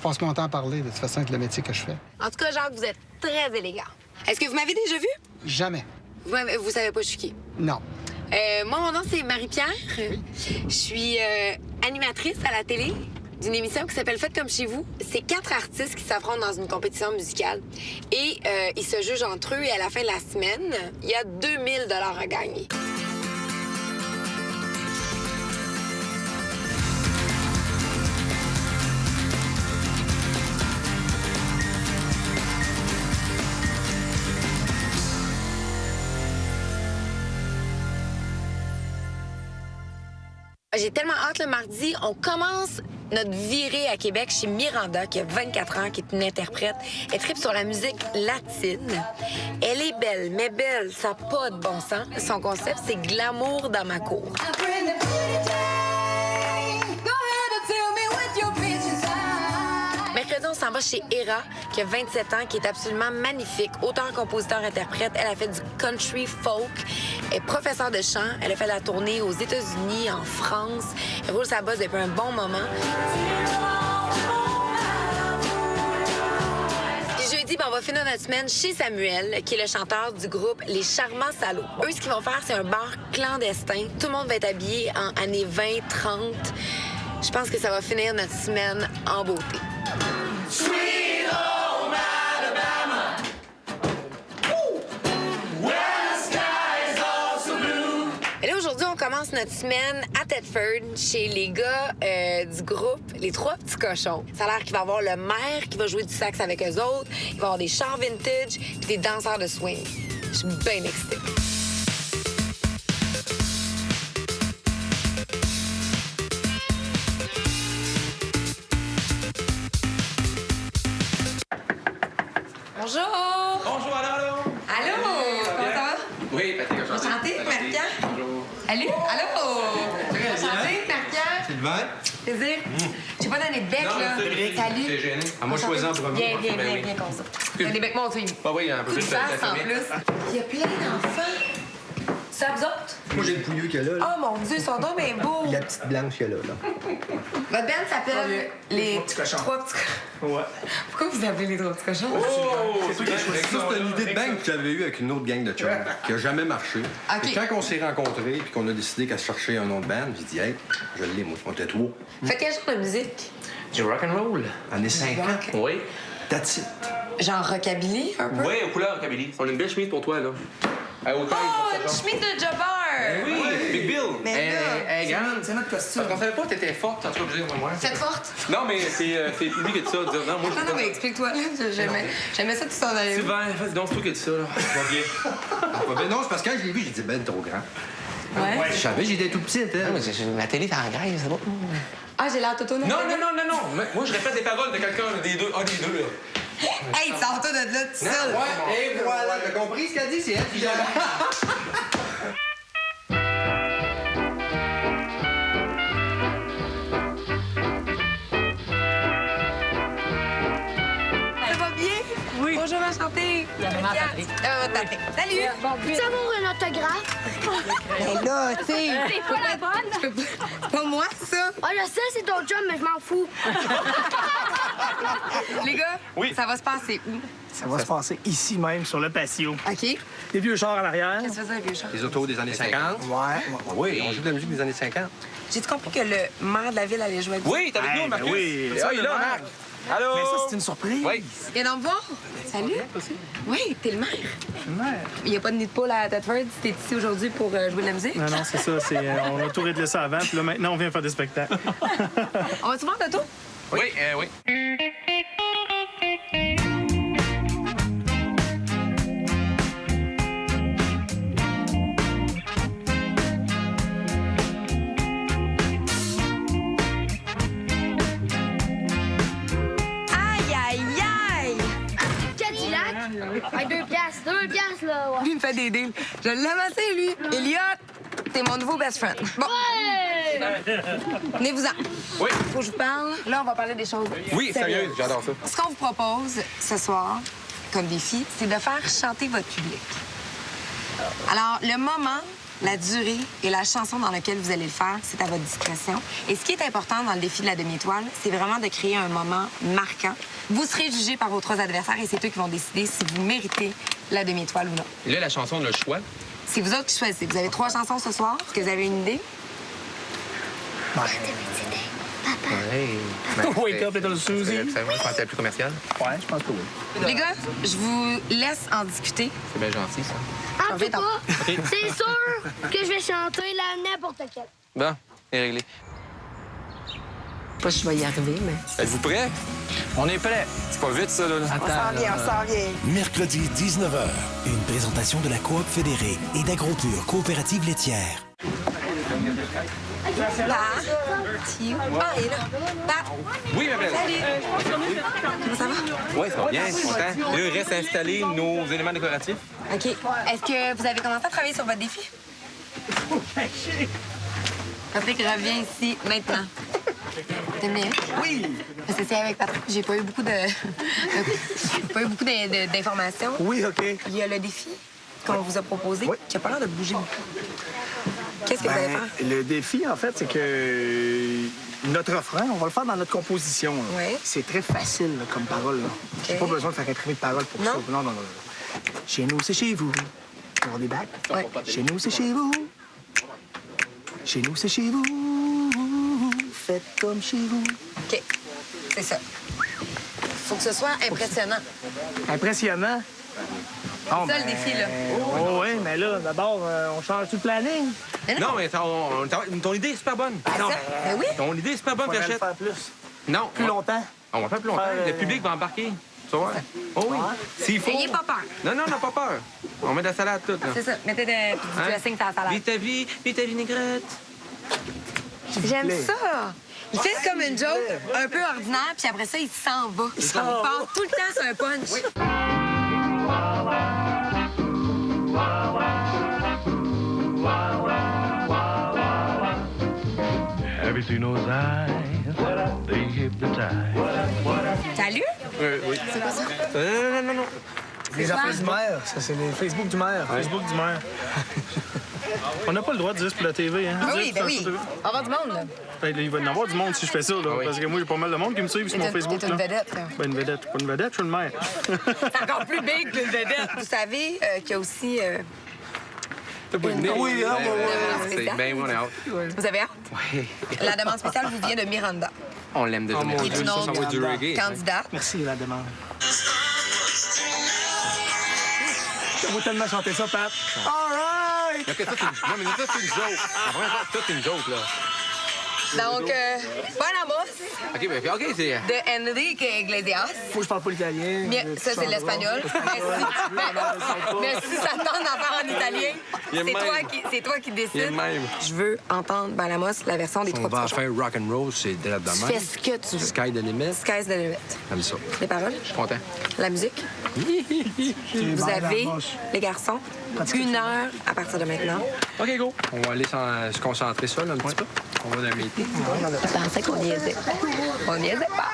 passe mon temps à parler, de toute façon, avec le métier que je fais. En tout cas, Jacques, vous êtes très élégant. Est-ce que vous m'avez déjà vu? Jamais. Vous savez pas je suis qui? Non. Moi, mon nom, c'est Marie-Pierre. Je suis animatrice à la télé d'une émission qui s'appelle Faites comme chez vous. C'est 4 artistes qui s'affrontent dans une compétition musicale. Et ils se jugent entre eux et à la fin de la semaine, il y a 2000 $ à gagner. J'ai tellement hâte le mardi. On commence notre virée à Québec chez Miranda, qui a 24 ans, qui est une interprète. Elle tripe sur la musique latine. Elle est belle, mais belle, ça n'a pas de bon sens. Son concept, c'est glamour dans ma cour. Mercredi, on s'en va chez Hera, qui a 27 ans, qui est absolument magnifique. Auteur, compositeur, interprète. Elle a fait du country folk. Elle est professeure de chant. Elle a fait la tournée aux États-Unis, en France. Elle roule sa bosse depuis un bon moment. Puis jeudi, on va finir notre semaine chez Samuel, qui est le chanteur du groupe Les Charmants Salauds. Eux, ce qu'ils vont faire, c'est un bar clandestin. Tout le monde va être habillé en années 20, 30. Je pense que ça va finir notre semaine en beauté. Sweet home Alabama. Where the sky is also blue. Et là, aujourd'hui, on commence notre semaine à Thetford, chez les gars du groupe Les Trois Petits Cochons. Ça a l'air qu'il va y avoir le maire qui va jouer du sax avec eux autres, il va y avoir des chars vintage puis des danseurs de swing. Je suis bien excitée. Bonjour! Bonjour, allô! Allô? Comment ça va? Oui, Patrick, enchanté. Enchanté, Marie-Pierre. Bonjour. Allô? Allô? Enchanté, Marie-Pierre. Sylvain? Plaisir. J'ai pas donné de bec, Non, là. c'est vrai. Salut. T'es gêné. Ah, moi, je choisis en premier. Bien, Ben oui. bien comme ça. T'as des becs montés. Ah oui, un peu Coup de plus face, en famille. plus. Il y a plein d'enfants. Ça vous autres? Moi, j'ai le pouilleux qu'il y a là. Oh mon Dieu, ils sont donc bien beaux. La petite blanche qu'il y a là. Votre band s'appelle Les Trois Petits Cochons. Ouais. Pourquoi vous appelez Les Trois Petits Cochons? Oh, c'est Ça, c'est une idée de bang que j'avais eue avec une autre gang de chums qui a jamais marché. OK. Et quand on s'est rencontrés puis qu'on a décidé qu'à se chercher un nom de band, j'ai dit, hey, je l'ai, moi. On était trois. Faites quel genre de musique? Du rock'n'roll. Années 50. Oui. That's it. Genre rockabilly, un peu? Oui, aux couleurs, Kabylie. On a une belle chemise pour toi, là. À haute taille, Oh, pour une ta chambre. chemise de jobber! Oui, Big Bill. Mais là, Elle est grande. C'est notre costume. Parce qu'on savait pas que t'étais forte, en tout cas, je veux dire, moi. Faites forte. Non, mais c'est lui qui a dit ça. De dire, non, moi, je Non, mais explique-toi. J'aimais ça tout ça dans les rues. Sylvain, vas-y donc, c'est toi qui a dit ça, là. Ça va bien. Ah, ben non, c'est parce que quand je l'ai vu, j'ai dit, ben, trop grand. Ouais. Je savais, j'étais tout petit, hein. La télé, t'es en graisse, c'est bon. Ah, j'ai l'air toto. Non. Moi, je répète des paroles de quelqu'un, des deux. Ah, des deux, là. Hey, tu sors toi de là tout seul. Ouais, et voilà. T'as compris ce qu'elle dit? C'est elle qui gère. Ça va bien? Oui. Bonjour, enchantée. Maman Patrick. Salut. Peux-tu avoir un autographe? Ben là, tu sais. C'est pas la bonne? C'est pas moi, ça. Ah, je sais, c'est ton job, mais je m'en fous. Les gars, Oui. ça va se passer où? Ça va se passer ici même, sur le patio. OK. Des vieux chars en arrière. Qu'est-ce que tu faisais, vieux chat? Les autos des années 50. Oui, on joue de la musique des années 50. J'ai-tu compris que le maire de la ville allait jouer avec vous? Oui, t'es avec Hey, nous, ben Marcus. oui. Ah, il est là, Marc. Allô? Mais ça, c'est une surprise. Oui. Viens donc me voir. Salut. Oui, t'es le maire. Il n'y a pas de nid de poule à Thetford. T'es ici aujourd'hui pour jouer de la musique. Non, non, c'est ça. On a tout réglé ça avant, puis là, maintenant, on vient faire des spectacles. On va-tu voir Toto? Oui, oui. Aïe, aïe, aïe! Cadillac? Hey, 2 piastres, 2 piastres, là. Ouais. Lui, il me fait des deals. Je l'ai amassé, lui. Elliot, t'es mon nouveau best friend. Bon, Ouais! venez-vous-en. Oui. Faut que je vous parle. Là, on va parler des choses. Oui, sérieux, j'adore ça. Ce qu'on vous propose ce soir, comme défi, c'est de faire chanter votre public. Alors, le moment la durée et la chanson dans laquelle vous allez le faire, c'est à votre discrétion. Et ce qui est important dans le défi de la demi-étoile, c'est vraiment de créer un moment marquant. Vous serez jugé par vos 3 adversaires et c'est eux qui vont décider si vous méritez la demi-étoile ou non. Et là, la chanson, on a le choix. C'est vous autres qui choisissez. Vous avez 3 chansons ce soir. Est-ce que vous avez une idée? Wake up, little Susie. Ça va, je pense que c'est la plus commerciale. Ouais, je pense que oui. Les gars, je vous laisse en discuter. C'est bien gentil, ça. En tout cas, c'est sûr que je vais chanter la n'importe quelle. Bon, c'est réglé. Pas si je vais y arriver, mais... Êtes-vous prêts? On est prêt. C'est pas vite, ça, là. On s'en vient. Mercredi 19h, une présentation de la Coop fédérée et d'Agropur Coopérative laitière. Ah, il est là. Oui, ma belle. Salut. Comment ça va? Oui, ça va bien, content. Là, il reste à installer nos éléments décoratifs. OK. Est-ce que vous avez commencé à travailler sur votre défi? Patrick revient ici maintenant. T'aimes bien? Oui! Parce que c'est avec Patrick, j'ai pas eu beaucoup d'informations. Oui, OK. Il y a le défi qu'on vous a proposé, qui a pas l'air de bouger beaucoup. Qu'est-ce que vous allez faire? Le défi, en fait, c'est que notre refrain, on va le faire dans notre composition. Là. Oui. C'est très facile là, comme parole. J'ai pas besoin de faire imprimer de paroles pour Non? ça. Non. Chez nous, c'est chez vous. On débatte. Ouais. Chez nous, c'est chez vous. Chez nous, c'est chez vous. Faites comme chez vous. OK. C'est ça. Faut que ce soit impressionnant. Impressionnant. C'est ça, le défi, là. Oh, oui, mais là, d'abord, on change tout le planning. Non, mais ton idée est super bonne. Non. Ben oui. Ton idée est super bonne, Faudrait le Cachette. faire plus. Non. Plus longtemps. On va faire plus longtemps. Faire, Le public va embarquer. Tu vois? Oh oui. S'il faut. Ayez pas peur. Non, on n'a pas peur. On met de la salade toute, là. C'est ça. Mettez du dressing sur la salade. Vis ta vinaigrette. J'aime ça. Il fait comme une joke un peu ordinaire, puis après ça, il s'en va. Il part tout le temps sur un punch. Have you seen those eyes? They hypnotize. Salut? Oui. C'est quoi ça? Non. Les affaires du maire. Ça, c'est les Facebook du maire. Facebook du maire. On n'a pas le droit de dire pour la TV, hein? Ah oui, ben oui. On va avoir du monde, là. Ben, il va y en avoir du monde si je fais ça, là. oui. Parce que moi, j'ai pas mal de monde qui me suit sur mon Facebook. T'es une là. vedette, là. Ben, une vedette. Pas une vedette, je suis le maire. C'est encore plus big qu'une vedette. Vous savez qu'il y a aussi... T'as pas une idée? Oui, hein, C'est bien, on est hâte. Vous avez hâte? Oui. La demande spéciale vous vient de Miranda, On l'aime déjà. qui est une Ça va être du autre reggae. candidate. Merci, la demande. J'aime tellement chanter ça, Pat. All right! Ok, ça, c'est une... Non, mais ça, c'est une joke. Après, ça, c'est une joke, là. Donc, Panamos OK, c'est... de Enrique Iglesias. Faut que je parle pas l'italien. Ça, c'est l'espagnol. Mais si ça tente d'en faire en italien, Il est même. c'est toi qui Il est décides. même. Je veux entendre Balamos, la version des On trois va petits faire rock and roll, c'est de la Tu fais ce que tu veux. Sky the limit, Sky's the limit. comme ça. Les paroles, Je suis content. la musique. Vous avez, les garçons, 1 heure à partir de maintenant. OK, go. On va aller se concentrer sur là, un petit peu. On va dans le meeting. Je pensais qu'on niaisait. On niaisait pas.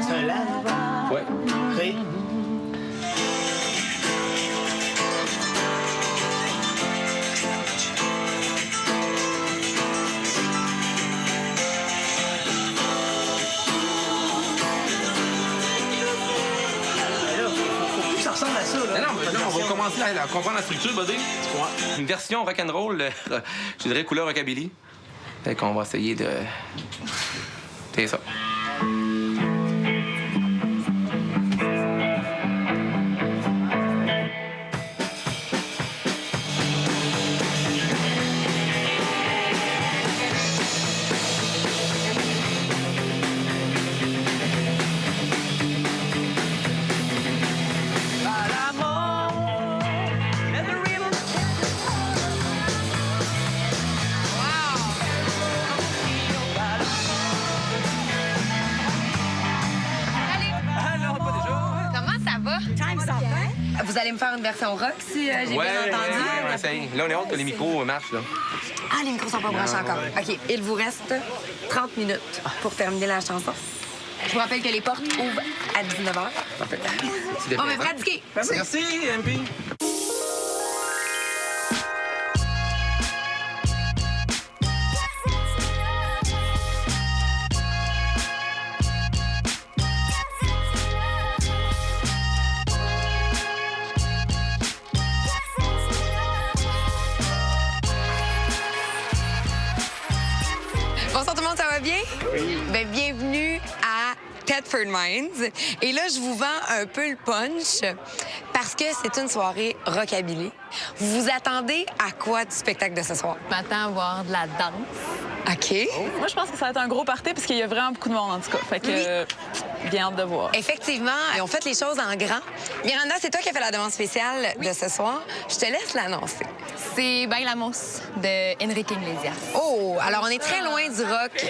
C'est un lac. Ouais. Ré. Ça ressemble à ça, là. Non, on va commencer à comprendre la structure, buddy. Une version rock'n'roll, je dirais couleur rockabilly. Fait qu'on va essayer de... C'est ça. Comment ça va? Vous allez me faire une version rock, si j'ai bien entendu. On essaye. Là, on est hâte que les micros marchent, là. Ah, les micros sont pas branchés encore. OK, il vous reste 30 minutes pour terminer la chanson. Je vous rappelle que les portes ouvrent à 19h. Parfait. On va pratiquer. Merci, MP. Bonsoir tout le monde, ça va bien? Oui. Ben, bienvenue à Thetford Mines. Et là, je vous vends un peu le punch parce que c'est une soirée rockabilly. Vous vous attendez à quoi du spectacle de ce soir? Je m'attends à voir de la danse. OK. Moi, je pense que ça va être un gros party parce qu'il y a vraiment beaucoup de monde, en tout cas. Fait que, bien hâte de voir. Effectivement, on fait les choses en grand. Miranda, c'est toi qui as fait la demande spéciale de ce soir. Je te laisse l'annoncer. C'est Ben la mousse de Enrique Iglesias. Oh, alors on est très loin du rock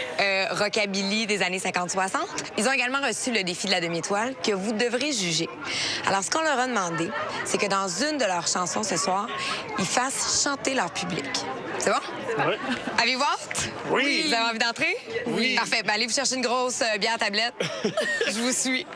rockabilly des années 50-60. Ils ont également reçu le défi de la demi-étoile que vous devrez juger. Alors, ce qu'on leur a demandé, c'est que dans une de leurs chansons ce soir, ils fassent chanter leur public. C'est bon? Oui. Avez-vous hâte? Oui. Vous avez envie d'entrer? Oui. Parfait. Ben, allez vous chercher une grosse bière à tablette. Je vous suis.